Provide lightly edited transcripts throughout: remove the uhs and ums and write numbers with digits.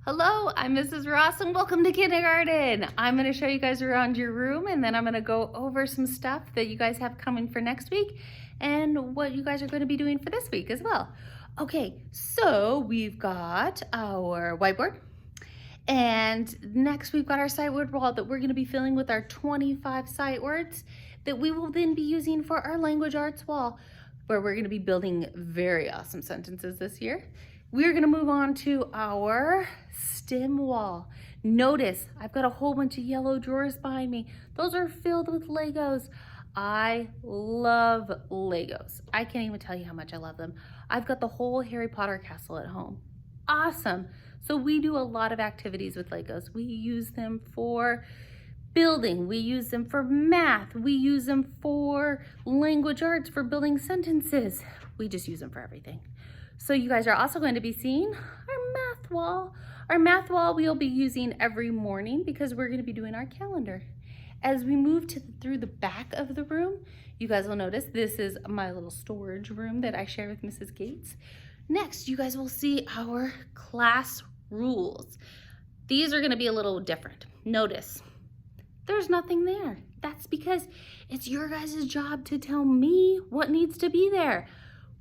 Hello, I'm Mrs. Ross and welcome to kindergarten. I'm going to show you guys around your room and then I'm going to go over some stuff that you guys have coming for next week and what you guys are going to be doing for this week as well. Okay, so we've got our whiteboard and next we've got our sight word wall that we're going to be filling with our 25 sight words that we will then be using for our language arts wall, where we're going to be building very awesome sentences this year. We're going to move on to our STEM wall. Notice I've got a whole bunch of yellow drawers behind me. Those are filled with Legos. I love Legos. I can't even tell you how much I love them. I've got the whole Harry Potter castle at home. Awesome. So we do a lot of activities with Legos. We use them for building, we use them for math, we use them for language arts, for building sentences. We just use them for everything. So you guys are also going to be seeing our math wall. Our math wall we'll be using every morning because we're going to be doing our calendar. As we move through the back of the room, you guys will notice this is my little storage room that I share with Mrs. Gates. Next, you guys will see our class rules. These are going to be a little different. Notice, there's nothing there. That's because it's your guys' job to tell me what needs to be there.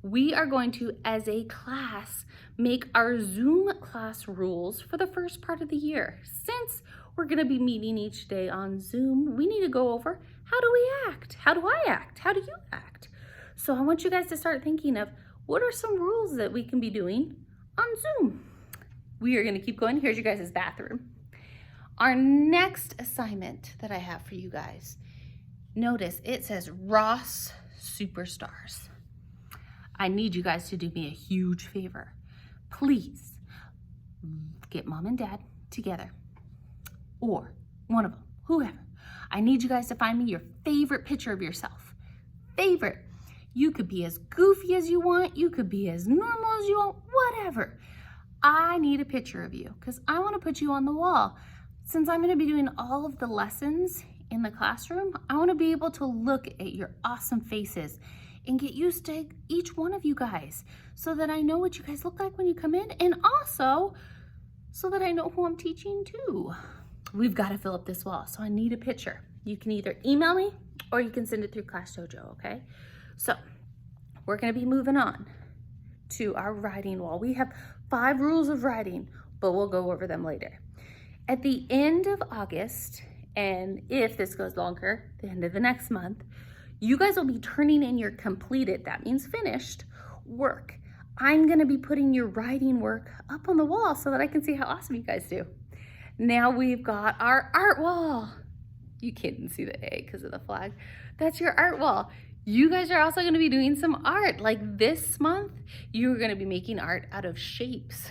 We are going to, as a class, make our Zoom class rules for the first part of the year. Since we're going to be meeting each day on Zoom, we need to go over how do we act? How do I act? How do you act? So I want you guys to start thinking of what are some rules that we can be doing on Zoom. We are going to keep going. Here's your guys' bathroom. Our next assignment that I have for you guys, notice it says Ross Superstars. I need you guys to do me a huge favor. Please get mom and dad together, or one of them, whoever. I need you guys to find me your favorite picture of yourself. Favorite. You could be as goofy as you want. You could be as normal as you want, whatever. I need a picture of you because I want to put you on the wall. Since I'm going to be doing all of the lessons in the classroom, I want to be able to look at your awesome faces and get used to each one of you guys so that I know what you guys look like when you come in, and also so that I know who I'm teaching too. We've got to fill up this wall, so I need a picture. You can either email me or you can send it through Class Dojo, okay? So we're going to be moving on to our writing wall. We have 5 rules of writing, but we'll go over them later. At the end of August, and if this goes longer, the end of the next month, you guys will be turning in your completed, that means finished, work. I'm going to be putting your writing work up on the wall so that I can see how awesome you guys do. Now we've got our art wall. You can't see the A because of the flag. That's your art wall. You guys are also going to be doing some art. Like this month, you're going to be making art out of shapes.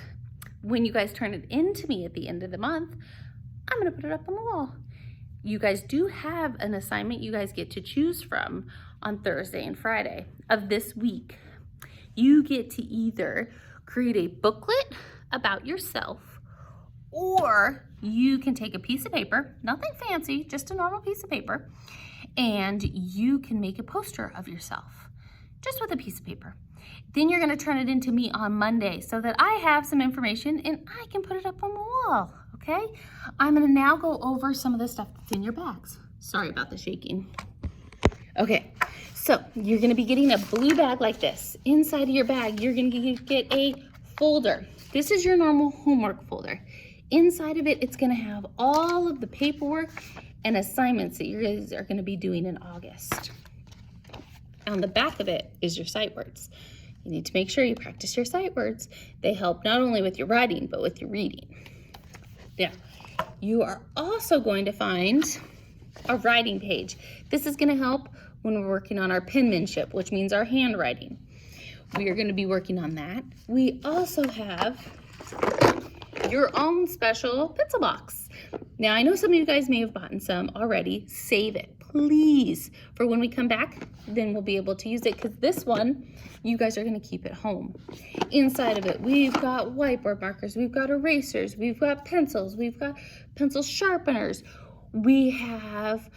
When you guys turn it into me at the end of the month, I'm going to put it up on the wall. You guys do have an assignment you guys get to choose from on Thursday and Friday of this week. You get to either create a booklet about yourself, or you can take a piece of paper, nothing fancy, just a normal piece of paper, and you can make a poster of yourself just with a piece of paper. Then you're going to turn it into me on Monday so that I have some information and I can put it up on the wall, okay? I'm going to now go over some of the stuff that's in your bags. Sorry about the shaking. Okay, so you're going to be getting a blue bag like this. Inside of your bag, you're going to get a folder. This is your normal homework folder. Inside of it, it's going to have all of the paperwork and assignments that you guys are going to be doing in August. On the back of it is your sight words. You need to make sure you practice your sight words. They help not only with your writing, but with your reading. Now, you are also going to find a writing page. This is going to help when we're working on our penmanship, which means our handwriting. We are going to be working on that. We also have your own special pencil box. Now, I know some of you guys may have bought some already. Save it, please, for when we come back. Then we'll be able to use it, because this one, you guys are going to keep at home. Inside of it, we've got whiteboard markers, we've got erasers, we've got pencils, we've got pencil sharpeners, we have,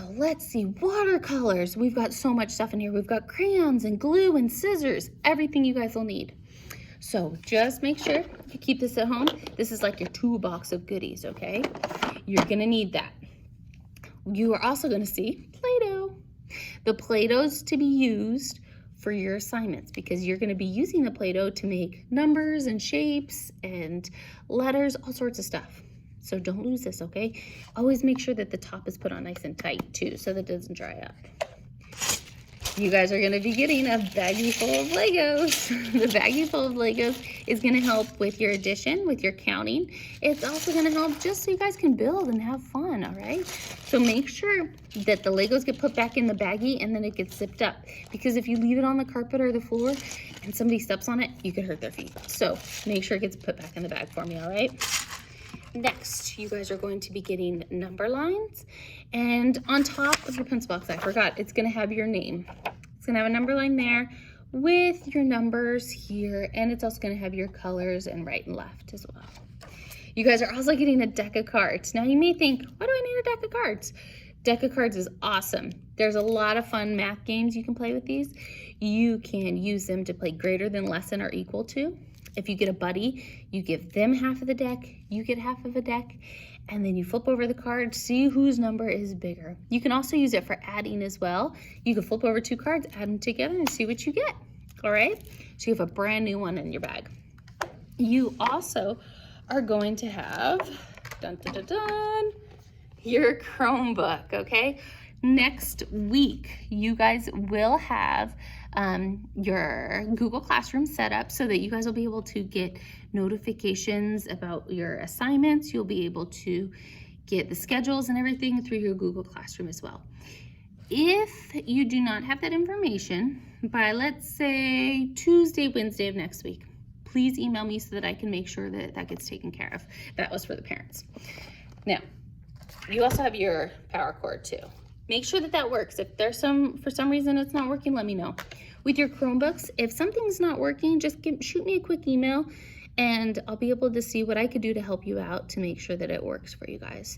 let's see, watercolors. We've got so much stuff in here. We've got crayons and glue and scissors, everything you guys will need. So just make sure you keep this at home. This is like your toolbox of goodies, okay? You're gonna need that. You are also gonna see Play-Doh. The Play-Doh's to be used for your assignments because you're gonna be using the Play-Doh to make numbers and shapes and letters, all sorts of stuff. So don't lose this, okay? Always make sure that the top is put on nice and tight too so that it doesn't dry up. You guys are gonna be getting a baggie full of Legos. The baggie full of Legos is gonna help with your addition, with your counting. It's also gonna help just so you guys can build and have fun, all right? So make sure that the Legos get put back in the baggie and then it gets zipped up. Because if you leave it on the carpet or the floor and somebody steps on it, you could hurt their feet. So make sure it gets put back in the bag for me, all right? Next, you guys are going to be getting number lines. And on top of your pencil box, I forgot, it's gonna have your name. It's gonna have a number line there with your numbers here, and it's also gonna have your colors and right and left as well. You guys are also getting a deck of cards. Now you may think, why do I need a deck of cards? Deck of cards is awesome. There's a lot of fun math games you can play with these. You can use them to play greater than, less than, or equal to. If you get a buddy, you give them half of the deck, you get half of a deck, and then you flip over the card, see whose number is bigger. You can also use it for adding as well. You can flip over 2 cards, add them together, and see what you get, all right? So you have a brand new one in your bag. You also are going to have, dun, dun, dun, dun, your Chromebook, okay? Next week, you guys will have your Google Classroom set up so that you guys will be able to get notifications about your assignments. You'll be able to get the schedules and everything through your Google Classroom as well. If you do not have that information by, let's say, Tuesday, Wednesday of next week, please email me so that I can make sure that that gets taken care of. That was for the parents. Now, you also have your power cord too. Make sure that that works. If there's for some reason it's not working, let me know. With your Chromebooks, if something's not working, just shoot me a quick email and I'll be able to see what I could do to help you out to make sure that it works for you guys.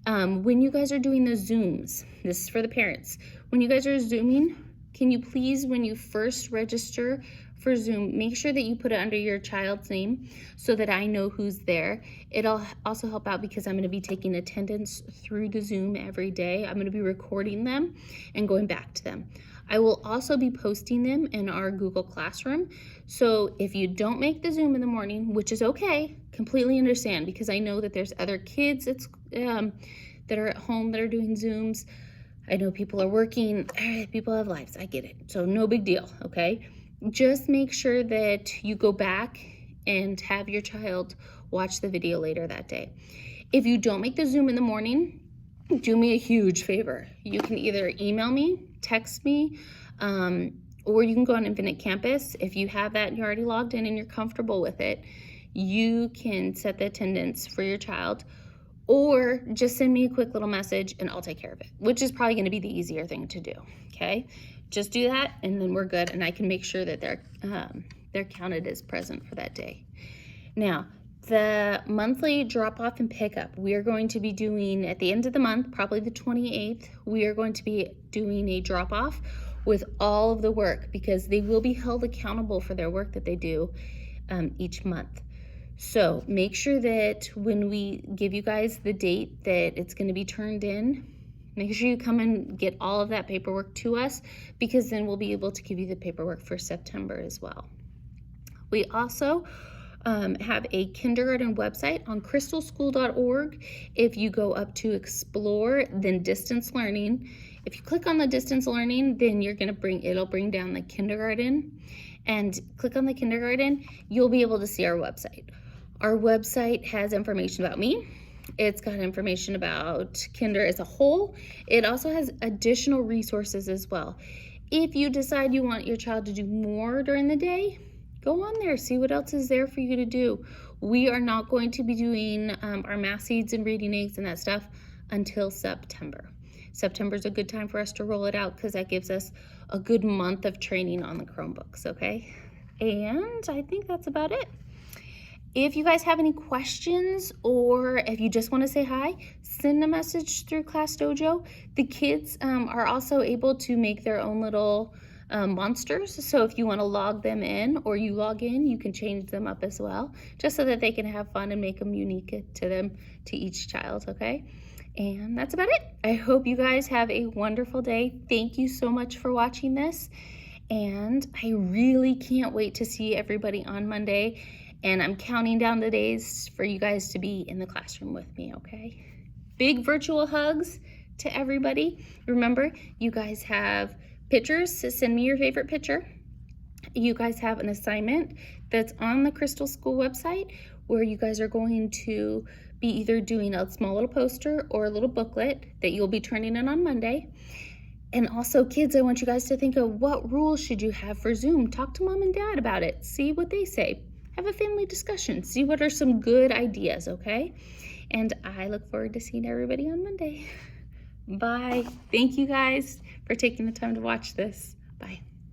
When you guys are doing the Zooms, this is for the parents. When you guys are Zooming, can you please, when you first register for Zoom, make sure that you put it under your child's name so that I know who's there. It'll also help out because I'm going to be taking attendance through the Zoom every day. I'm going to be recording them and going back to them. I will also be posting them in our Google Classroom. So if you don't make the Zoom in the morning, which is okay, completely understand, because I know that there's other kids that are at home that are doing Zooms. I know people are working, people have lives, I get it. So no big deal, okay? Just make sure that you go back and have your child watch the video later that day. If you don't make the Zoom in the morning, do me a huge favor. You can either email me, text me, or you can go on Infinite Campus. If you have that and you're already logged in and you're comfortable with it, you can set the attendance for your child, or just send me a quick little message and I'll take care of it, which is probably gonna be the easier thing to do, okay? Just do that and then we're good, and I can make sure that they're counted as present for that day. Now, the monthly drop-off and pickup, we are going to be doing at the end of the month, probably the 28th, we are going to be doing a drop-off with all of the work because they will be held accountable for their work that they do each month. So make sure that when we give you guys the date that it's going to be turned in, make sure you come and get all of that paperwork to us, because then we'll be able to give you the paperwork for September as well. We also have a kindergarten website on crystalschool.org. If you go up to Explore, then Distance Learning, if you click on the Distance Learning, then it'll bring down the kindergarten, and click on the kindergarten, you'll be able to see our website. Our website has information about me. It's got information about Kinder as a whole. It also has additional resources as well. If you decide you want your child to do more during the day, go on there, see what else is there for you to do. We are not going to be doing our math seeds and reading aids and that stuff until September. September is a good time for us to roll it out because that gives us a good month of training on the Chromebooks, okay? And I think that's about it. If you guys have any questions, or if you just want to say hi, send a message through Class Dojo. The kids are also able to make their own little monsters. So if you want to log them in or you log in, you can change them up as well, just so that they can have fun and make them unique to them, to each child, okay? And that's about it. I hope you guys have a wonderful day. Thank you so much for watching this. And I really can't wait to see everybody on Monday. And I'm counting down the days for you guys to be in the classroom with me, okay? Big virtual hugs to everybody. Remember, you guys have pictures, so send me your favorite picture. You guys have an assignment that's on the Crystal School website where you guys are going to be either doing a small little poster or a little booklet that you'll be turning in on Monday. And also, kids, I want you guys to think of what rules should you have for Zoom. Talk to mom and dad about it. See what they say. Have a family discussion. See what are some good ideas, okay? And I look forward to seeing everybody on Monday. Bye. Thank you guys for taking the time to watch this. Bye.